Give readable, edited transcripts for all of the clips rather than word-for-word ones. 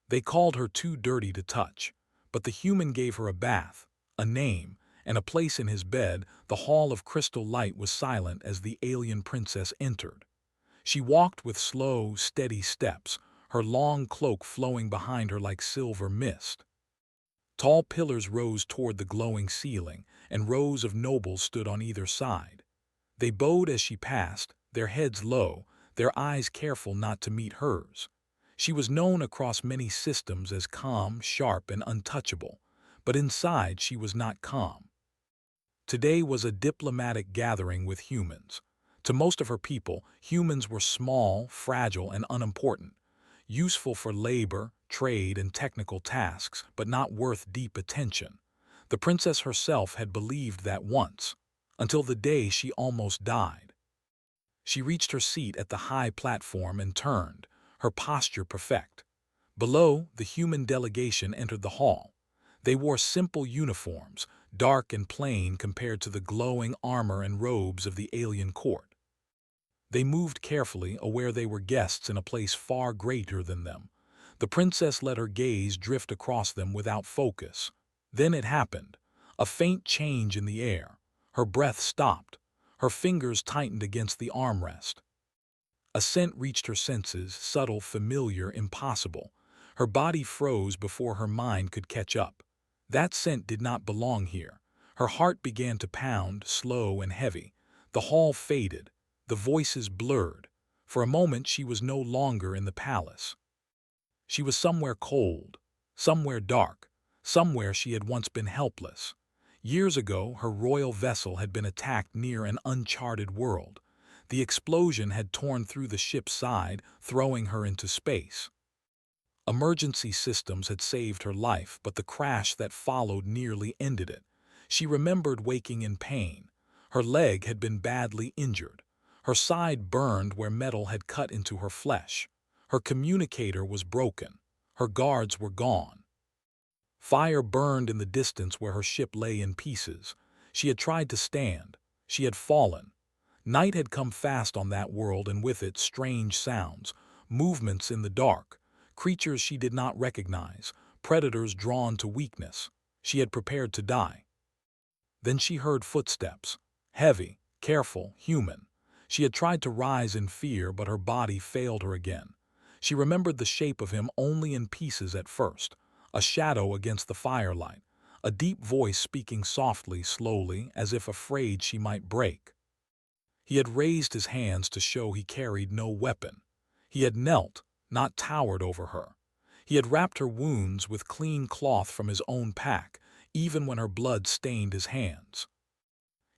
They called her too dirty to touch, but the human gave her a bath, a name, and a place in his bed. The hall of crystal light was silent as the alien princess entered. She walked with slow, steady steps, her long cloak flowing behind her like silver mist. Tall pillars rose toward the glowing ceiling, and rows of nobles stood on either side. They bowed as she passed, their heads low, their eyes careful not to meet hers. She was known across many systems as calm, sharp, and untouchable, but inside she was not calm. Today was a diplomatic gathering with humans. To most of her people, humans were small, fragile, and unimportant, useful for labor, trade, and technical tasks, but not worth deep attention. The princess herself had believed that once, until the day she almost died. She reached her seat at the high platform and turned, her posture perfect. Below, the human delegation entered the hall. They wore simple uniforms, dark and plain compared to the glowing armor and robes of the alien court. They moved carefully, aware they were guests in a place far greater than them. The princess let her gaze drift across them without focus. Then it happened. A faint change in the air. Her breath stopped. Her fingers tightened against the armrest. A scent reached her senses, subtle, familiar, impossible. Her body froze before her mind could catch up. That scent did not belong here. Her heart began to pound, slow and heavy. The hall faded. The voices blurred. For a moment she was no longer in the palace. She was somewhere cold, somewhere dark, somewhere she had once been helpless. Years ago, her royal vessel had been attacked near an uncharted world. The explosion had torn through the ship's side, throwing her into space. Emergency systems had saved her life, but the crash that followed nearly ended it. She remembered waking in pain. Her leg had been badly injured. Her side burned where metal had cut into her flesh. Her communicator was broken. Her guards were gone. Fire burned in the distance where her ship lay in pieces. She had tried to stand. She had fallen. Night had come fast on that world, and with it strange sounds, movements in the dark, creatures she did not recognize, predators drawn to weakness. She had prepared to die. Then she heard footsteps, heavy, careful, human. She had tried to rise in fear, but her body failed her again. She remembered the shape of him only in pieces at first, a shadow against the firelight, a deep voice speaking softly, slowly, as if afraid she might break. He had raised his hands to show he carried no weapon. He had knelt, not towered over her. He had wrapped her wounds with clean cloth from his own pack, even when her blood stained his hands.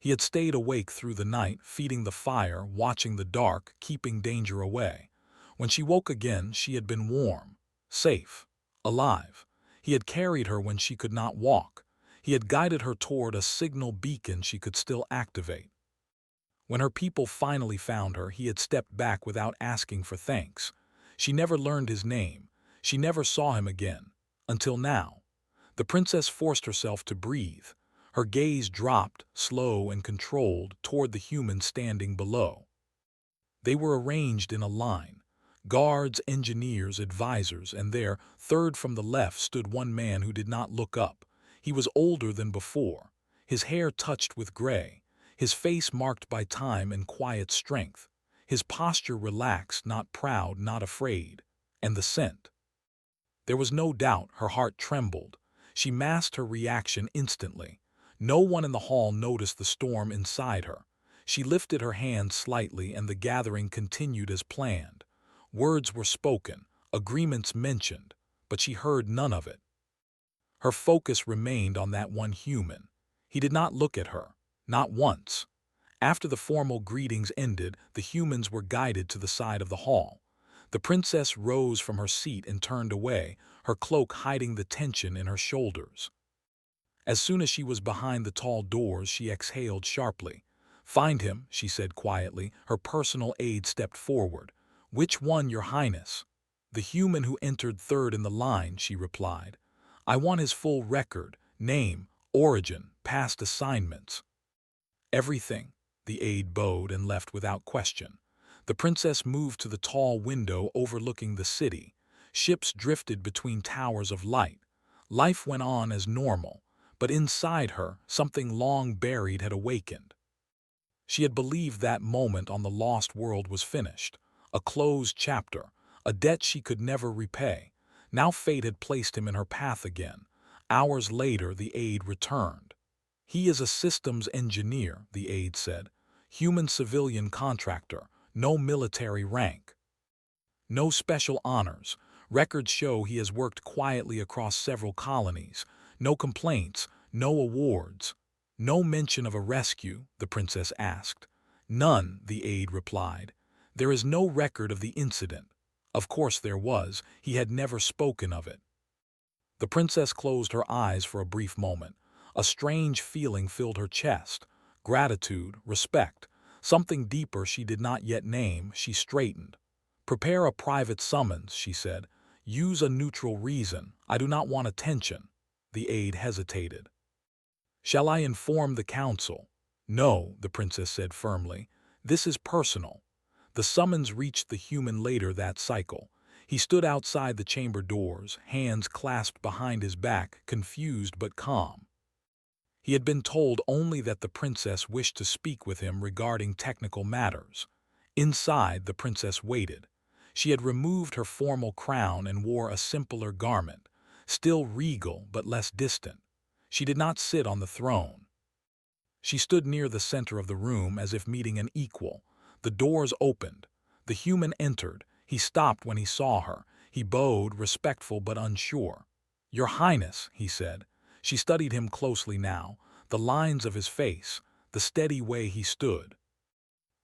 He had stayed awake through the night, feeding the fire, watching the dark, keeping danger away. When she woke again, she had been warm, safe, alive. He had carried her when she could not walk. He had guided her toward a signal beacon she could still activate. When her people finally found her, he had stepped back without asking for thanks. She never learned his name. She never saw him again. Until now. The princess forced herself to breathe. Her gaze dropped, slow and controlled, toward the humans standing below. They were arranged in a line. Guards, engineers, advisors, and there, third from the left, stood one man who did not look up. He was older than before, his hair touched with gray, his face marked by time and quiet strength, his posture relaxed, not proud, not afraid. And the scent. There was no doubt, her heart trembled. She masked her reaction instantly. No one in the hall noticed the storm inside her. She lifted her hand slightly and the gathering continued as planned. Words were spoken, agreements mentioned, but she heard none of it. Her focus remained on that one human. He did not look at her, not once. After the formal greetings ended, the humans were guided to the side of the hall. The princess rose from her seat and turned away, her cloak hiding the tension in her shoulders. As soon as she was behind the tall doors, she exhaled sharply. "Find him," she said quietly. Her personal aide stepped forward. "Which one, Your Highness?" "The human who entered third in the line," she replied. "I want his full record, name, origin, past assignments." "Everything." The aide bowed and left without question. The princess moved to the tall window overlooking the city. Ships drifted between towers of light. Life went on as normal, but inside her, something long buried had awakened. She had believed that moment on the lost world was finished, a closed chapter, a debt she could never repay. Now fate had placed him in her path again. Hours later, the aide returned. "He is a systems engineer," the aide said. "Human civilian contractor, no military rank. No special honors. Records show he has worked quietly across several colonies. No complaints, no awards. No mention of a rescue," the princess asked. "None," the aide replied. "There is no record of the incident." Of course there was, he had never spoken of it. The princess closed her eyes for a brief moment. A strange feeling filled her chest. Gratitude, respect, something deeper she did not yet name. She straightened. "Prepare a private summons," she said. "Use a neutral reason. I do not want attention." The aide hesitated. "Shall I inform the council?" "No," the princess said firmly. "This is personal." The summons reached the human later that cycle. He stood outside the chamber doors, hands clasped behind his back, confused but calm. He had been told only that the princess wished to speak with him regarding technical matters. Inside, the princess waited. She had removed her formal crown and wore a simpler garment, still regal but less distant. She did not sit on the throne. She stood near the center of the room as if meeting an equal. The doors opened. The human entered. He stopped when he saw her. He bowed, respectful but unsure. "Your Highness," he said. She studied him closely now, the lines of his face, the steady way he stood.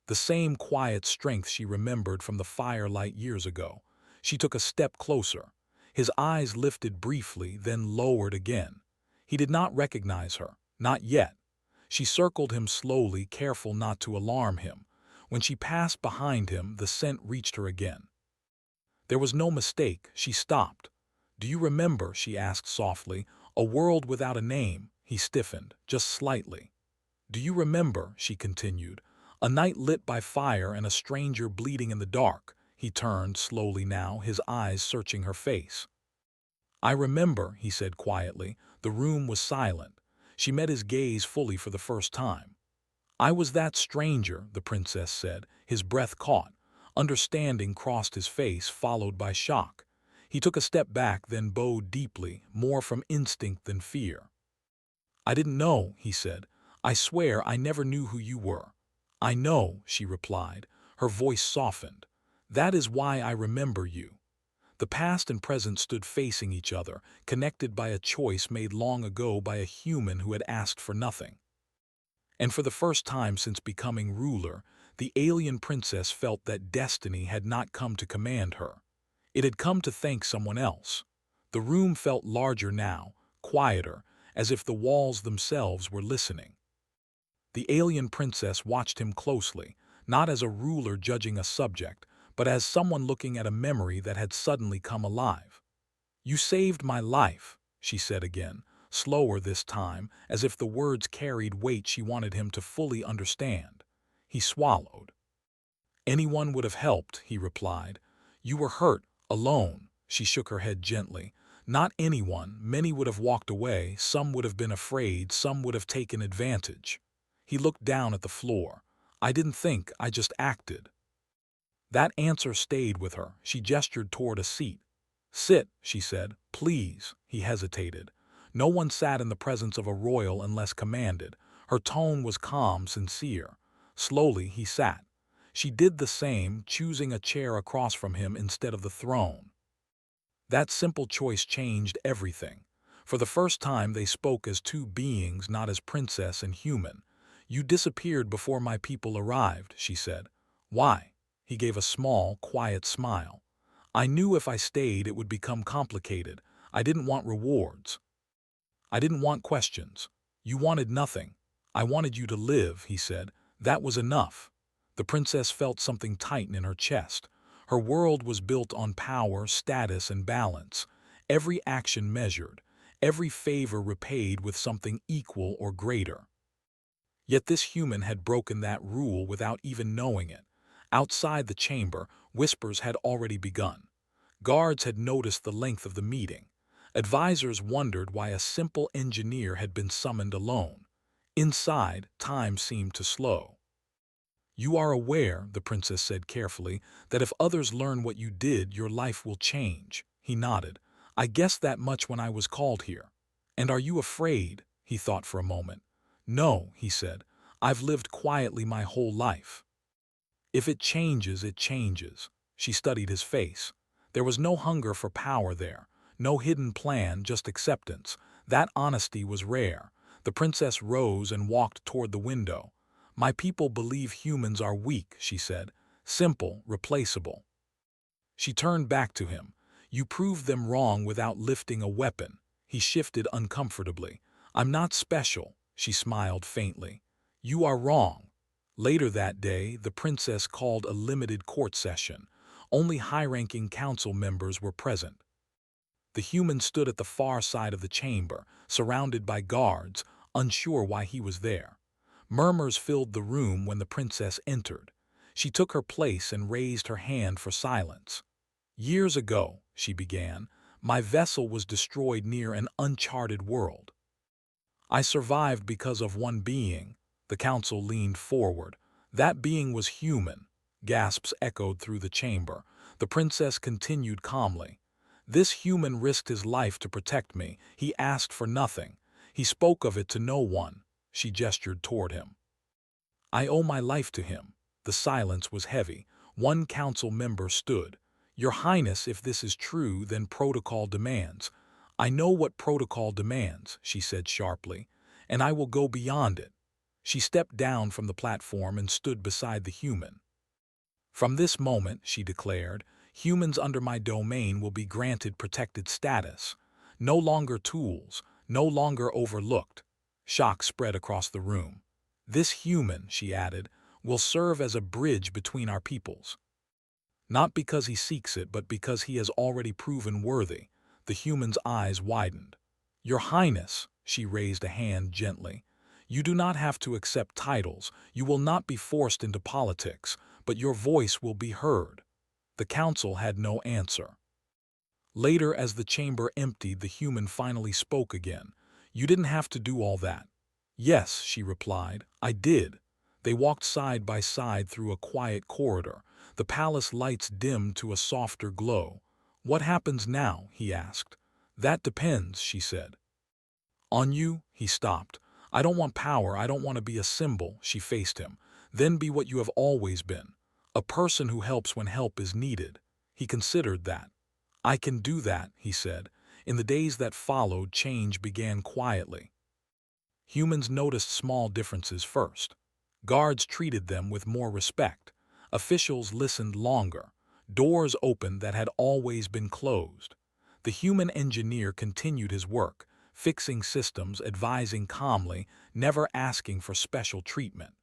The same quiet strength she remembered from the firelight years ago. She took a step closer. His eyes lifted briefly, then lowered again. He did not recognize her, not yet. She circled him slowly, careful not to alarm him. When she passed behind him, the scent reached her again. There was no mistake. She stopped. "Do you remember," she asked softly, "a world without a name?" He stiffened, just slightly. "Do you remember," she continued, "a night lit by fire and a stranger bleeding in the dark?" He turned slowly now, his eyes searching her face. "I remember," he said quietly. The room was silent. She met his gaze fully for the first time. "I was that stranger," the princess said. His breath caught. Understanding crossed his face, followed by shock. He took a step back, then bowed deeply, more from instinct than fear. "I didn't know," he said. "I swear I never knew who you were." "I know," she replied. Her voice softened. "That is why I remember you." The past and present stood facing each other, connected by a choice made long ago by a human who had asked for nothing. And for the first time since becoming ruler, the alien princess felt that destiny had not come to command her. It had come to thank someone else. The room felt larger now, quieter, as if the walls themselves were listening. The alien princess watched him closely, not as a ruler judging a subject, but as someone looking at a memory that had suddenly come alive. "You saved my life," she said again, slower this time, as if the words carried weight she wanted him to fully understand. He swallowed. "Anyone would have helped," he replied. "You were hurt, alone." She shook her head gently. "Not anyone. Many would have walked away, some would have been afraid, some would have taken advantage." He looked down at the floor. "I didn't think, I just acted." That answer stayed with her. She gestured toward a seat. "Sit," she said. "Please." He hesitated. No one sat in the presence of a royal unless commanded. Her tone was calm, sincere. Slowly he sat. She did the same, choosing a chair across from him instead of the throne. That simple choice changed everything. For the first time they spoke as two beings, not as princess and human. "You disappeared before my people arrived," she said. "Why?" He gave a small, quiet smile. "I knew if I stayed it would become complicated. I didn't want rewards. I didn't want questions. You wanted nothing. I wanted you to live," he said. "That was enough." The princess felt something tighten in her chest. Her world was built on power, status, and balance. Every action measured, every favor repaid with something equal or greater. Yet this human had broken that rule without even knowing it. Outside the chamber, whispers had already begun. Guards had noticed the length of the meeting. Advisors wondered why a simple engineer had been summoned alone. Inside, time seemed to slow. "You are aware," the princess said carefully, "that if others learn what you did, your life will change." He nodded. "I guessed that much when I was called here." "And are you afraid?" He thought for a moment. "No," he said. "I've lived quietly my whole life. If it changes, it changes." She studied his face. There was no hunger for power there, no hidden plan, just acceptance. That honesty was rare. The princess rose and walked toward the window. "My people believe humans are weak," she said. "Simple, replaceable." She turned back to him. "You proved them wrong without lifting a weapon." He shifted uncomfortably. "I'm not special," she smiled faintly. "You are wrong." Later that day, the princess called a limited court session. Only high-ranking council members were present. The human stood at the far side of the chamber, surrounded by guards, unsure why he was there. Murmurs filled the room when the princess entered. She took her place and raised her hand for silence. "Years ago," she began, "my vessel was destroyed near an uncharted world. I survived because of one being." The council leaned forward. "That being was human." Gasps echoed through the chamber. The princess continued calmly. "This human risked his life to protect me. He asked for nothing. He spoke of it to no one." She gestured toward him. "I owe my life to him." The silence was heavy. One council member stood. "Your Highness, if this is true, then protocol demands." "I know what protocol demands," she said sharply, "and I will go beyond it." She stepped down from the platform and stood beside the human. "From this moment," she declared, "humans under my domain will be granted protected status. No longer tools, no longer overlooked." Shock spread across the room. "This human," she added, "will serve as a bridge between our peoples. Not because he seeks it, but because he has already proven worthy." The human's eyes widened. "Your Highness," she raised a hand gently, "you do not have to accept titles. You will not be forced into politics, but your voice will be heard." The council had no answer. Later, as the chamber emptied, the human finally spoke again. "You didn't have to do all that." "Yes," she replied, "I did." They walked side by side through a quiet corridor. The palace lights dimmed to a softer glow. "What happens now?" he asked. "That depends," she said. "On you?" He stopped. "I don't want power. I don't want to be a symbol." She faced him. "Then be what you have always been. A person who helps when help is needed." He considered that. "I can do that," he said. In the days that followed, change began quietly. Humans noticed small differences first. Guards treated them with more respect. Officials listened longer. Doors opened that had always been closed. The human engineer continued his work, fixing systems, advising calmly, never asking for special treatment.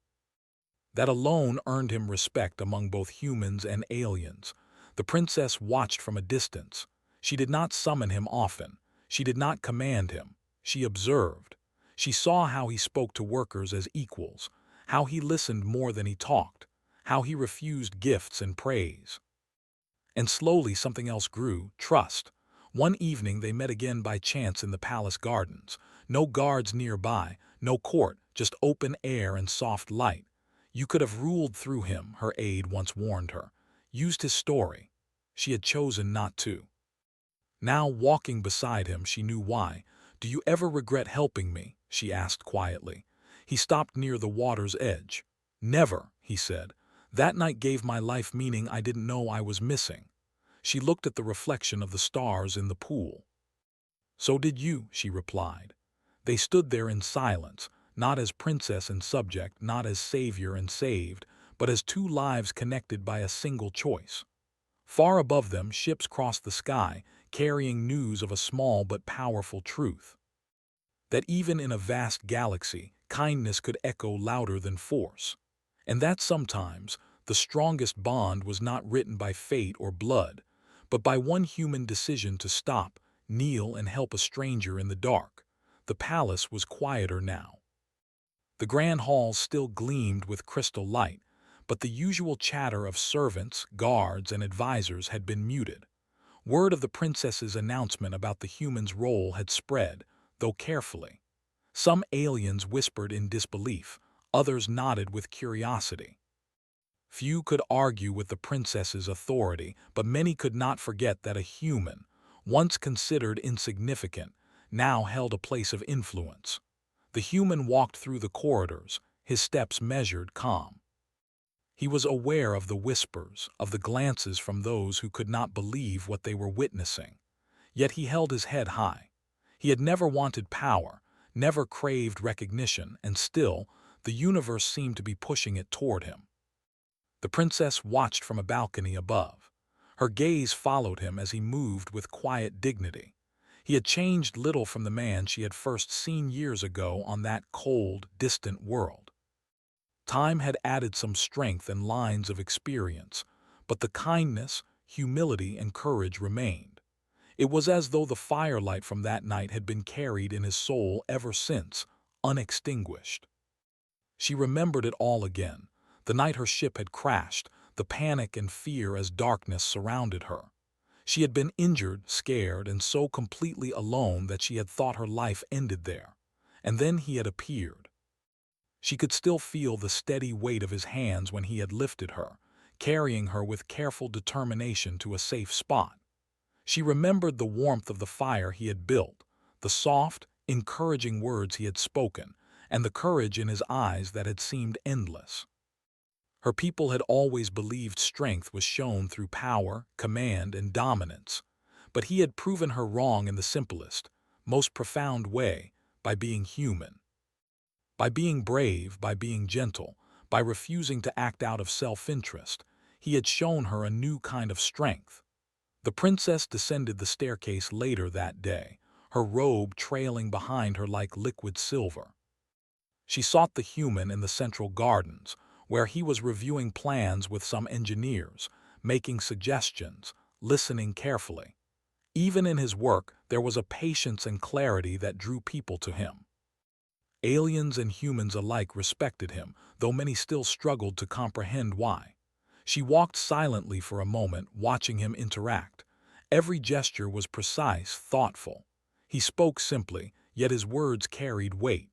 That alone earned him respect among both humans and aliens. The princess watched from a distance. She did not summon him often. She did not command him. She observed. She saw how he spoke to workers as equals, how he listened more than he talked, how he refused gifts and praise. And slowly something else grew: trust. One evening they met again by chance in the palace gardens. No guards nearby, no court, just open air and soft light. "You could have ruled through him," her aide once warned her. "Used his story." She had chosen not to. Now, walking beside him, she knew why. "Do you ever regret helping me?" she asked quietly. He stopped near the water's edge. "Never," he said. "That night gave my life meaning I didn't know I was missing." She looked at the reflection of the stars in the pool. "So did you," she replied. They stood there in silence, not as princess and subject, not as savior and saved, but as two lives connected by a single choice. Far above them, ships crossed the sky, carrying news of a small but powerful truth: that even in a vast galaxy, kindness could echo louder than force. And that sometimes the strongest bond was not written by fate or blood, but by one human decision to stop, kneel, and help a stranger in the dark. The palace was quieter now. The grand halls still gleamed with crystal light, but the usual chatter of servants, guards, and advisors had been muted. Word of the princess's announcement about the human's role had spread, though carefully. Some aliens whispered in disbelief, others nodded with curiosity. Few could argue with the princess's authority, but many could not forget that a human, once considered insignificant, now held a place of influence. The human walked through the corridors, his steps measured, calm. He was aware of the whispers, of the glances from those who could not believe what they were witnessing. Yet he held his head high. He had never wanted power, never craved recognition, and still, the universe seemed to be pushing it toward him. The princess watched from a balcony above. Her gaze followed him as he moved with quiet dignity. He had changed little from the man she had first seen years ago on that cold, distant world. Time had added some strength and lines of experience, but the kindness, humility, and courage remained. It was as though the firelight from that night had been carried in his soul ever since, unextinguished. She remembered it all again, the night her ship had crashed, the panic and fear as darkness surrounded her. She had been injured, scared, and so completely alone that she had thought her life ended there. And then he had appeared. She could still feel the steady weight of his hands when he had lifted her, carrying her with careful determination to a safe spot. She remembered the warmth of the fire he had built, the soft, encouraging words he had spoken, and the courage in his eyes that had seemed endless. Her people had always believed strength was shown through power, command, and dominance, but he had proven her wrong in the simplest, most profound way, by being human. By being brave, by being gentle, by refusing to act out of self-interest, he had shown her a new kind of strength. The princess descended the staircase later that day, her robe trailing behind her like liquid silver. She sought the human in the central gardens, where he was reviewing plans with some engineers, making suggestions, listening carefully. Even in his work, there was a patience and clarity that drew people to him. Aliens and humans alike respected him, though many still struggled to comprehend why. She walked silently for a moment, watching him interact. Every gesture was precise, thoughtful. He spoke simply, yet his words carried weight.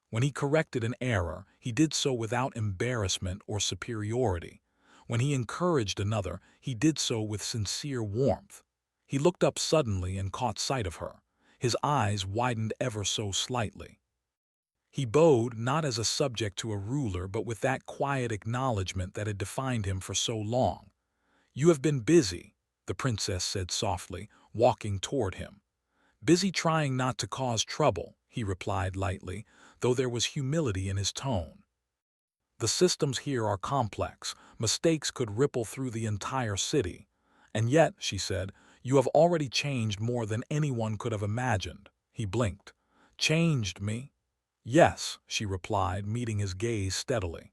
When he corrected an error, he did so without embarrassment or superiority. When he encouraged another, he did so with sincere warmth. He looked up suddenly and caught sight of her. His eyes widened ever so slightly. He bowed, not as a subject to a ruler, but with that quiet acknowledgement that had defined him for so long. "You have been busy," the princess said softly, walking toward him. "Busy trying not to cause trouble," he replied lightly, though there was humility in his tone. "The systems here are complex. Mistakes could ripple through the entire city. And yet," she said, "you have already changed more than anyone could have imagined." He blinked. "Changed me?" "Yes," she replied, meeting his gaze steadily.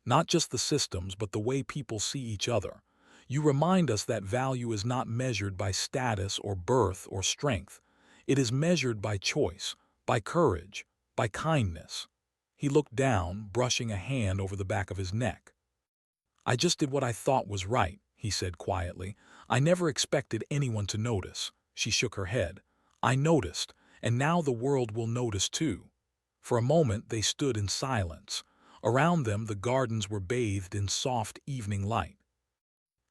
"Not just the systems, but the way people see each other. You remind us that value is not measured by status or birth or strength. It is measured by choice, by courage, by kindness." He looked down, brushing a hand over the back of his neck. "I just did what I thought was right," he said quietly. "I never expected anyone to notice." She shook her head. "I noticed, and now the world will notice too." For a moment they stood in silence. Around them the gardens were bathed in soft evening light.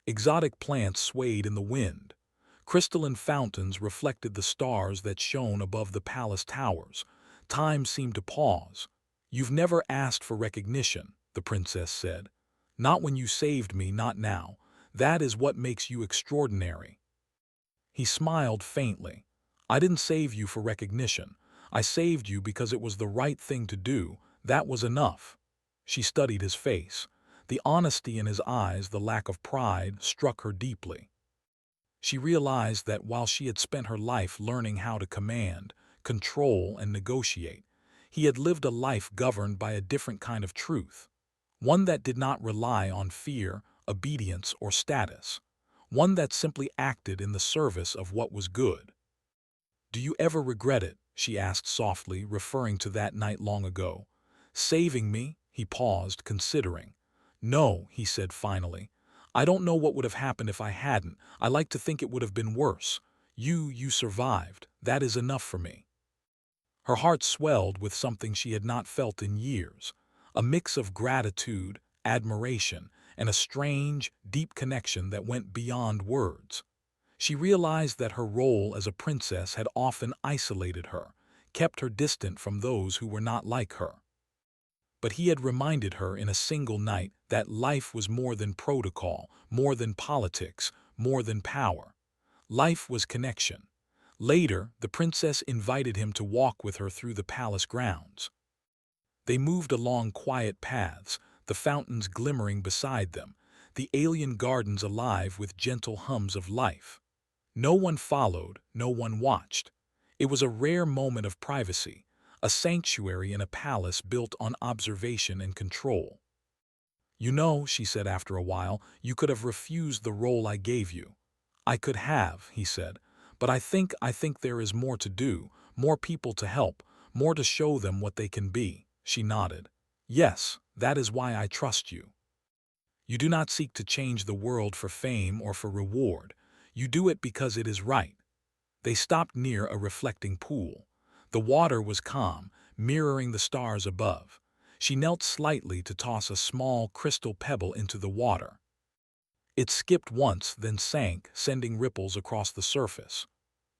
Exotic plants swayed in the wind. Crystalline fountains reflected the stars that shone above the palace towers. Time seemed to pause. "You've never asked for recognition," the princess said. "Not when you saved me, not now. That is what makes you extraordinary." He smiled faintly. "I didn't save you for recognition. I saved you because it was the right thing to do. That was enough." She studied his face. The honesty in his eyes, the lack of pride, struck her deeply. She realized that while she had spent her life learning how to command, control, and negotiate, he had lived a life governed by a different kind of truth. One that did not rely on fear, obedience, or status. One that simply acted in the service of what was good. "Do you ever regret it?" she asked softly, referring to that night long ago. "Saving me?" He paused, considering. "No," he said finally. I don't know what would have happened if I hadn't. I like to think it would have been worse. You survived. That is enough for me." Her heart swelled with something she had not felt in years, a mix of gratitude, admiration, and a strange, deep connection that went beyond words. She realized that her role as a princess had often isolated her, kept her distant from those who were not like her. But he had reminded her in a single night that life was more than protocol, more than politics, more than power. Life was connection. Later, the princess invited him to walk with her through the palace grounds. They moved along quiet paths, the fountains glimmering beside them, the alien gardens alive with gentle hums of life. No one followed, no one watched. It was a rare moment of privacy, a sanctuary in a palace built on observation and control. "You know," she said after a while, "you could have refused the role I gave you." "I could have," he said, "but I think there is more to do, more people to help, more to show them what they can be." She nodded. "Yes, that is why I trust you. You do not seek to change the world for fame or for reward. You do it because it is right." They stopped near a reflecting pool. The water was calm, mirroring the stars above. She knelt slightly to toss a small crystal pebble into the water. It skipped once, then sank, sending ripples across the surface.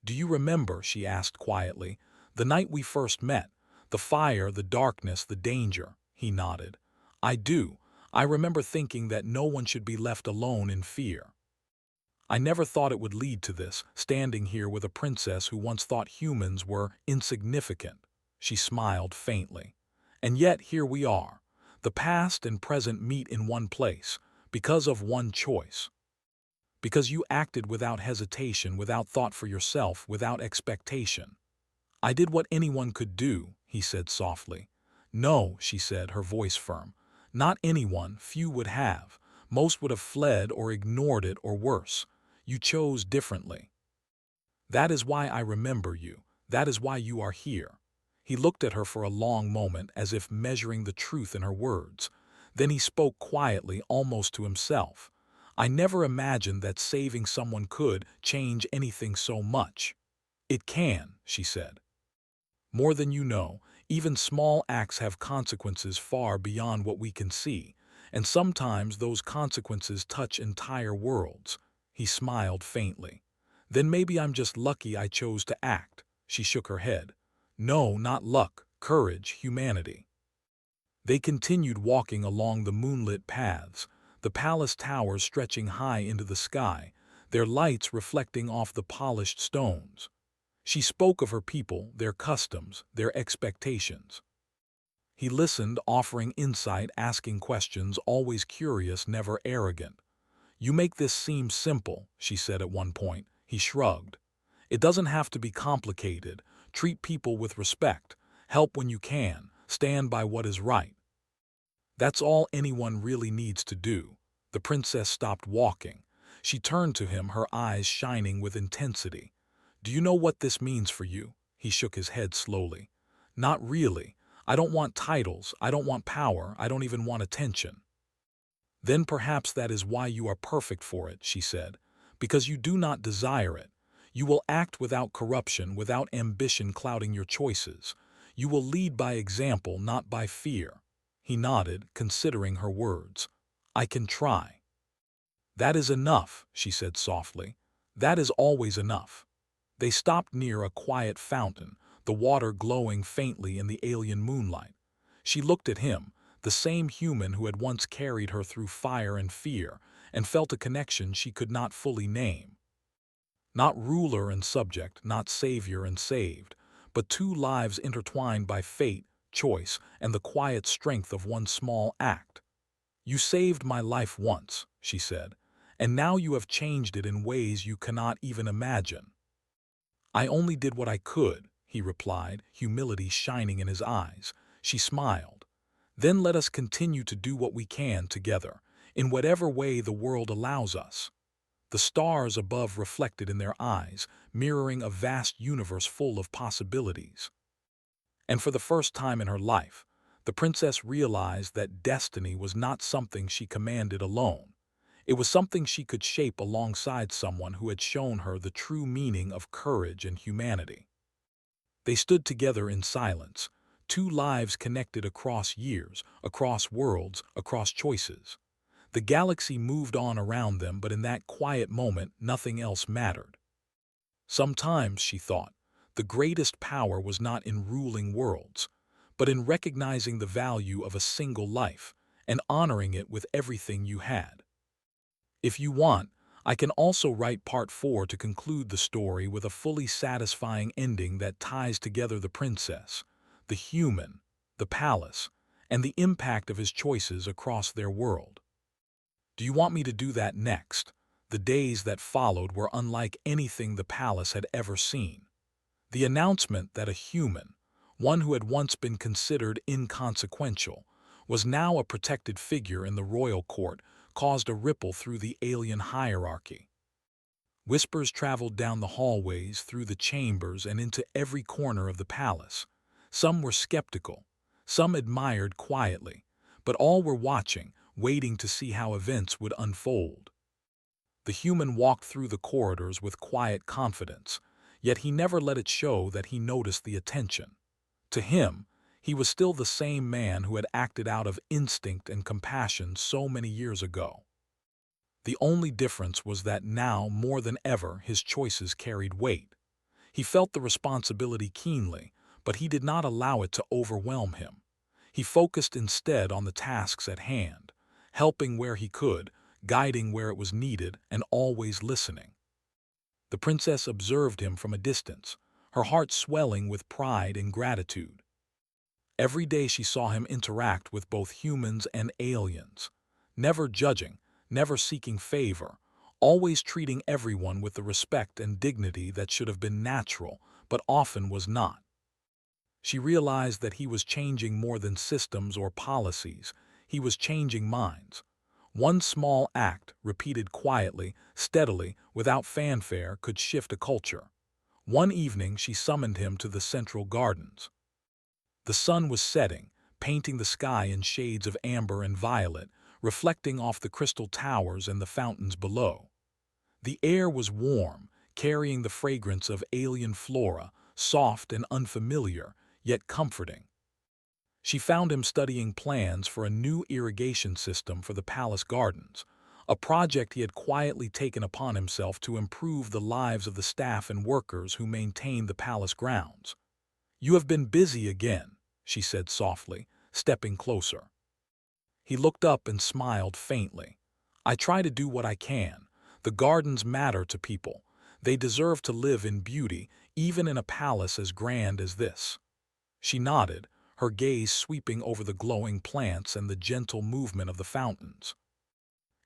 "Do you remember," she asked quietly, "the night we first met? The fire, the darkness, the danger?" He nodded. "I do. I remember thinking that no one should be left alone in fear. I never thought it would lead to this, standing here with a princess who once thought humans were insignificant." She smiled faintly. "And yet here we are. The past and present meet in one place, because of one choice. Because you acted without hesitation, without thought for yourself, without expectation." "I did what anyone could do," he said softly. "No," she said, her voice firm. "Not anyone, few would have. Most would have fled or ignored it or worse. You chose differently. That is why I remember you. That is why you are here." He looked at her for a long moment as if measuring the truth in her words. Then he spoke quietly, almost to himself. "I never imagined that saving someone could change anything so much." "It can," she said. "More than you know. Even small acts have consequences far beyond what we can see, and sometimes those consequences touch entire worlds." He smiled faintly. "Then maybe I'm just lucky I chose to act." She shook her head. "No, not luck, courage, humanity." They continued walking along the moonlit paths, the palace towers stretching high into the sky, their lights reflecting off the polished stones. She spoke of her people, their customs, their expectations. He listened, offering insight, asking questions, always curious, never arrogant. "You make this seem simple," she said at one point. He shrugged. "It doesn't have to be complicated. Treat people with respect. Help when you can. Stand by what is right. That's all anyone really needs to do." The princess stopped walking. She turned to him, her eyes shining with intensity. "Do you know what this means for you?" He shook his head slowly. "Not really. I don't want titles, I don't want power, I don't even want attention." "Then perhaps that is why you are perfect for it," she said. "Because you do not desire it. You will act without corruption, without ambition clouding your choices. You will lead by example, not by fear." He nodded, considering her words. "I can try." "That is enough," she said softly. "That is always enough." They stopped near a quiet fountain, the water glowing faintly in the alien moonlight. She looked at him, the same human who had once carried her through fire and fear, and felt a connection she could not fully name. Not ruler and subject, not savior and saved, but two lives intertwined by fate, choice, and the quiet strength of one small act. "You saved my life once," she said, "and now you have changed it in ways you cannot even imagine." "I only did what I could," he replied, humility shining in his eyes. She smiled. "Then let us continue to do what we can together, in whatever way the world allows us." The stars above reflected in their eyes, mirroring a vast universe full of possibilities. And for the first time in her life, the princess realized that destiny was not something she commanded alone. It was something she could shape alongside someone who had shown her the true meaning of courage and humanity. They stood together in silence, two lives connected across years, across worlds, across choices. The galaxy moved on around them, but in that quiet moment, nothing else mattered. Sometimes, she thought, the greatest power was not in ruling worlds, but in recognizing the value of a single life and honoring it with everything you had. If you want, I can also write part 4 to conclude the story with a fully satisfying ending that ties together the princess, the human, the palace, and the impact of his choices across their world. Do you want me to do that next? The days that followed were unlike anything the palace had ever seen. The announcement that a human, one who had once been considered inconsequential, was now a protected figure in the royal court caused a ripple through the alien hierarchy. Whispers traveled down the hallways, through the chambers, and into every corner of the palace. Some were skeptical, some admired quietly, but all were watching, waiting to see how events would unfold. The human walked through the corridors with quiet confidence, yet he never let it show that he noticed the attention. To him, he was still the same man who had acted out of instinct and compassion so many years ago. The only difference was that now, more than ever, his choices carried weight. He felt the responsibility keenly, but he did not allow it to overwhelm him. He focused instead on the tasks at hand, helping where he could, guiding where it was needed, and always listening. The princess observed him from a distance, her heart swelling with pride and gratitude. Every day she saw him interact with both humans and aliens, never judging, never seeking favor, always treating everyone with the respect and dignity that should have been natural, but often was not. She realized that he was changing more than systems or policies, he was changing minds. One small act, repeated quietly, steadily, without fanfare, could shift a culture. One evening she summoned him to the central gardens. The sun was setting, painting the sky in shades of amber and violet, reflecting off the crystal towers and the fountains below. The air was warm, carrying the fragrance of alien flora, soft and unfamiliar, yet comforting. She found him studying plans for a new irrigation system for the palace gardens, a project he had quietly taken upon himself to improve the lives of the staff and workers who maintained the palace grounds. "You have been busy again," she said softly, stepping closer. He looked up and smiled faintly. "I try to do what I can. The gardens matter to people. They deserve to live in beauty, even in a palace as grand as this." She nodded, her gaze sweeping over the glowing plants and the gentle movement of the fountains.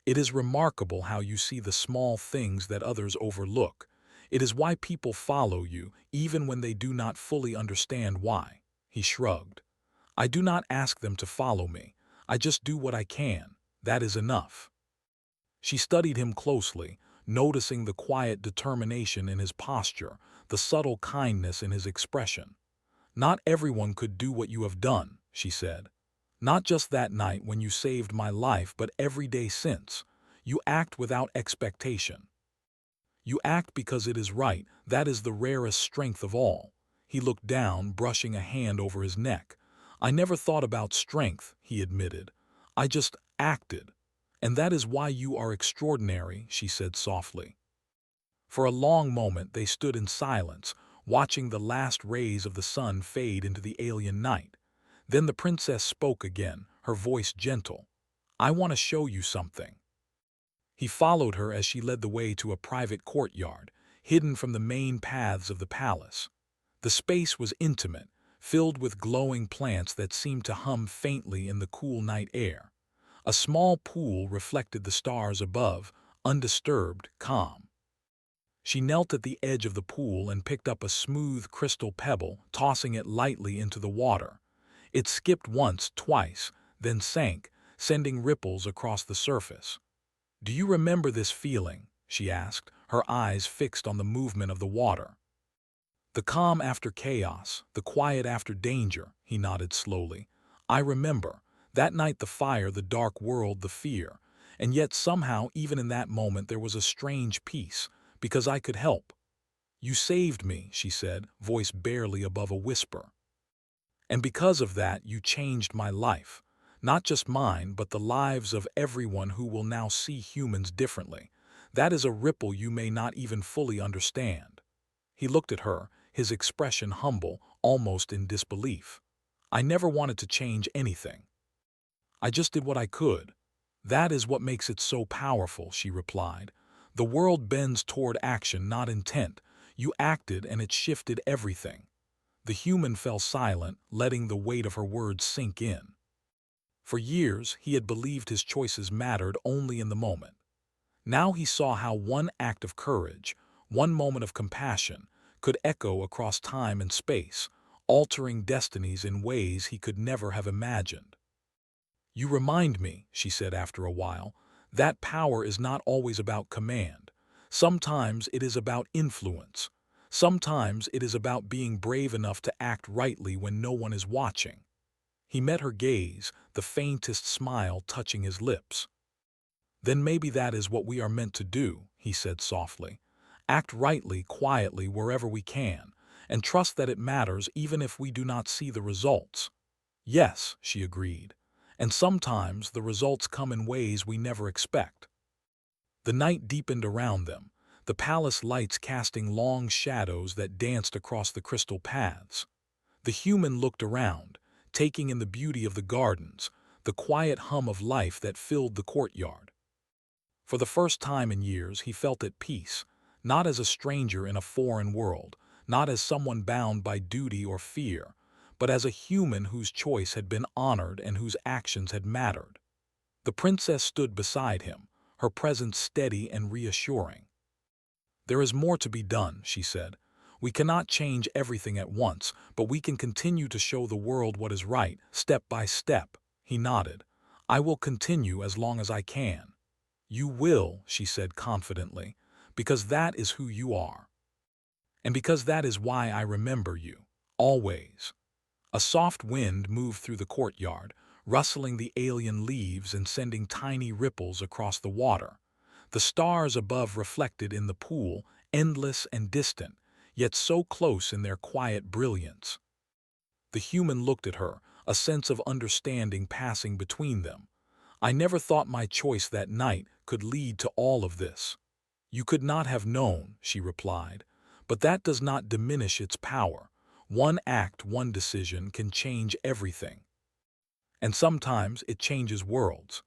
"It is remarkable how you see the small things that others overlook. It is why people follow you, even when they do not fully understand why." He shrugged. "I do not ask them to follow me. I just do what I can. That is enough." She studied him closely, noticing the quiet determination in his posture, the subtle kindness in his expression. "Not everyone could do what you have done," she said. "Not just that night when you saved my life, but every day since. You act without expectation. You act because it is right. That is the rarest strength of all." He looked down, brushing a hand over his neck. "I never thought about strength," he admitted. "I just acted. And that is why you are extraordinary," she said softly. For a long moment they stood in silence, watching the last rays of the sun fade into the alien night. Then the princess spoke again, her voice gentle. "I want to show you something." He followed her as she led the way to a private courtyard, hidden from the main paths of the palace. The space was intimate, filled with glowing plants that seemed to hum faintly in the cool night air. A small pool reflected the stars above, undisturbed, calm. She knelt at the edge of the pool and picked up a smooth crystal pebble, tossing it lightly into the water. It skipped once, twice, then sank, sending ripples across the surface. "Do you remember this feeling?" she asked, her eyes fixed on the movement of the water. "The calm after chaos, the quiet after danger," he nodded slowly. "I remember. That night, the fire, the dark world, the fear. And yet somehow, even in that moment, there was a strange peace, because I could help. "You saved me," she said, voice barely above a whisper. "And because of that, you changed my life. Not just mine, but the lives of everyone who will now see humans differently. That is a ripple you may not even fully understand." He looked at her, his expression humble, almost in disbelief. "I never wanted to change anything. I just did what I could." "That is what makes it so powerful," she replied. "The world bends toward action, not intent. You acted and it shifted everything." The human fell silent, letting the weight of her words sink in. For years, he had believed his choices mattered only in the moment. Now he saw how one act of courage, one moment of compassion, could echo across time and space, altering destinies in ways he could never have imagined. "You remind me," she said after a while, "that power is not always about command. Sometimes it is about influence. Sometimes it is about being brave enough to act rightly when no one is watching." He met her gaze, the faintest smile touching his lips. "Then maybe that is what we are meant to do," he said softly. "Act rightly, quietly, wherever we can, and trust that it matters even if we do not see the results." "Yes," she agreed. "And sometimes the results come in ways we never expect." The night deepened around them, the palace lights casting long shadows that danced across the crystal paths. The human looked around, taking in the beauty of the gardens, the quiet hum of life that filled the courtyard. For the first time in years, he felt at peace, not as a stranger in a foreign world, not as someone bound by duty or fear, but as a human whose choice had been honored and whose actions had mattered. The princess stood beside him, her presence steady and reassuring. "There is more to be done," she said. "We cannot change everything at once, but we can continue to show the world what is right, step by step." He nodded. "I will continue as long as I can." "You will," she said confidently, "because that is who you are. And because that is why I remember you. Always." A soft wind moved through the courtyard, rustling the alien leaves and sending tiny ripples across the water. The stars above reflected in the pool, endless and distant, yet so close in their quiet brilliance. The human looked at her, a sense of understanding passing between them. "I never thought my choice that night could lead to all of this." "You could not have known," she replied, "but that does not diminish its power. One act, one decision can change everything. And sometimes it changes worlds."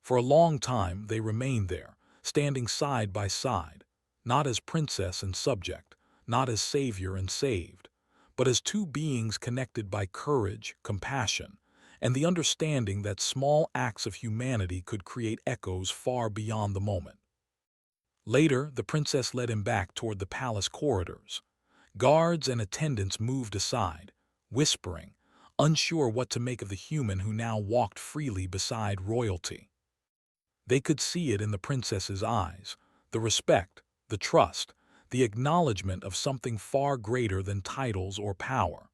For a long time they remained there, standing side by side, not as princess and subject, not as savior and saved, but as two beings connected by courage, compassion, and the understanding that small acts of humanity could create echoes far beyond the moment. Later, the princess led him back toward the palace corridors. Guards and attendants moved aside, whispering, unsure what to make of the human who now walked freely beside royalty. They could see it in the princess's eyes, the respect, the trust, the acknowledgement of something far greater than titles or power.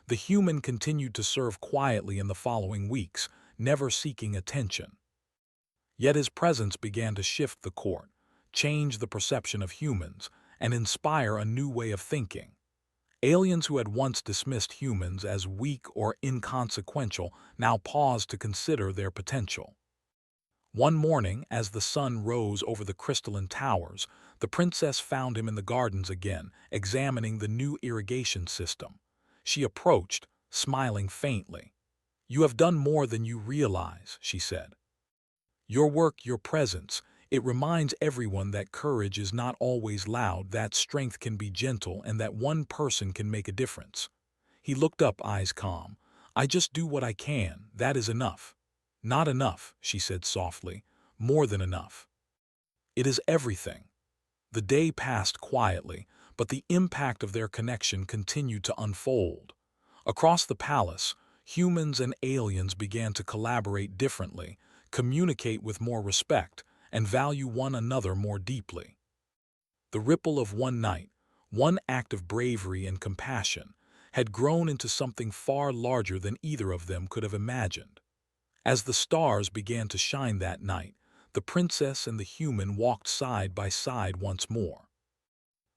The human continued to serve quietly in the following weeks, never seeking attention. Yet his presence began to shift the court, change the perception of humans, and inspire a new way of thinking. Aliens who had once dismissed humans as weak or inconsequential now paused to consider their potential. One morning, as the sun rose over the crystalline towers, the princess found him in the gardens again, examining the new irrigation system. She approached, smiling faintly. "You have done more than you realize," she said. "Your work, your presence, it reminds everyone that courage is not always loud, that strength can be gentle, and that one person can make a difference." He looked up, eyes calm. "I just do what I can, that is enough." "Not enough," she said softly. "More than enough. It is everything." The day passed quietly, but the impact of their connection continued to unfold. Across the palace, humans and aliens began to collaborate differently, communicate with more respect, and value one another more deeply. The ripple of one night, one act of bravery and compassion, had grown into something far larger than either of them could have imagined. As the stars began to shine that night, the princess and the human walked side by side once more.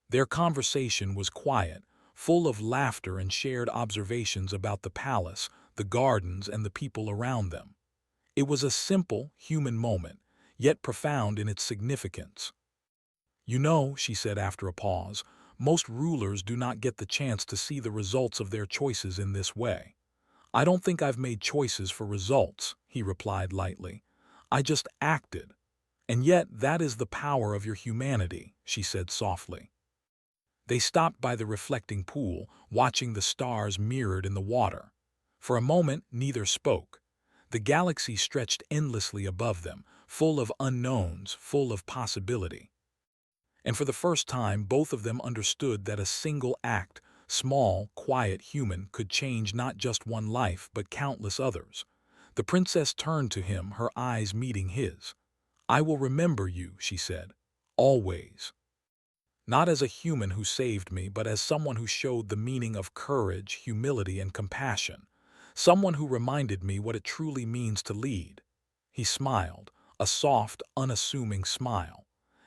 Their conversation was quiet, full of laughter and shared observations about the palace, the gardens, and the people around them. It was a simple, human moment, yet profound in its significance. "You know," she said after a pause, "most rulers do not get the chance to see the results of their choices in this way." "I don't think I've made choices for results," he replied lightly. "I just acted. And yet that is the power of your humanity," she said softly. They stopped by the reflecting pool, watching the stars mirrored in the water. For a moment, neither spoke. The galaxy stretched endlessly above them, full of unknowns, full of possibility. And for the first time, both of them understood that a single act, small, quiet, human, could change not just one life, but countless others. The princess turned to him, her eyes meeting his. "I will remember you," she said, "always. Not as a human who saved me, but as someone who showed the meaning of courage, humility, and compassion. Someone who reminded me what it truly means to lead." He smiled, a soft, unassuming smile.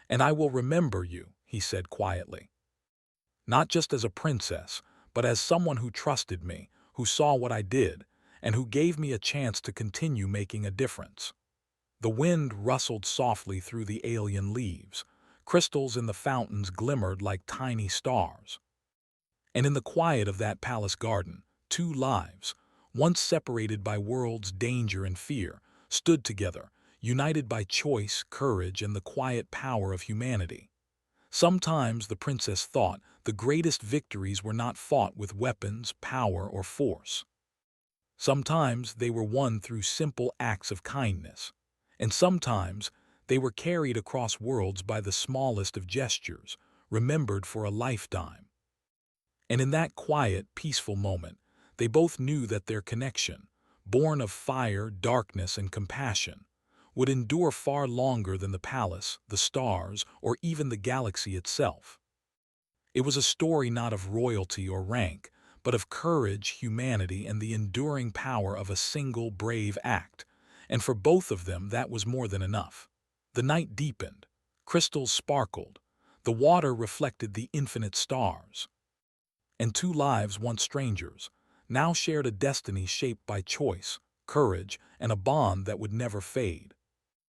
"And I will remember you," he said quietly. "Not just as a princess, but as someone who trusted me, who saw what I did, and who gave me a chance to continue making a difference." The wind rustled softly through the alien leaves. Crystals in the fountains glimmered like tiny stars. And in the quiet of that palace garden, two lives, once separated by worlds, danger, and fear, stood together, united by choice, courage, and the quiet power of humanity. Sometimes, the princess thought, the greatest victories were not fought with weapons, power, or force. Sometimes they were won through simple acts of kindness. And sometimes they were carried across worlds by the smallest of gestures, remembered for a lifetime. And in that quiet, peaceful moment, they both knew that their connection, born of fire, darkness, and compassion, would endure far longer than the palace, the stars, or even the galaxy itself. It was a story not of royalty or rank, but of courage, humanity, and the enduring power of a single brave act. And for both of them that was more than enough. The night deepened. Crystals sparkled. The water reflected the infinite stars. And two lives, once strangers, now shared a destiny shaped by choice, courage, and a bond that would never fade.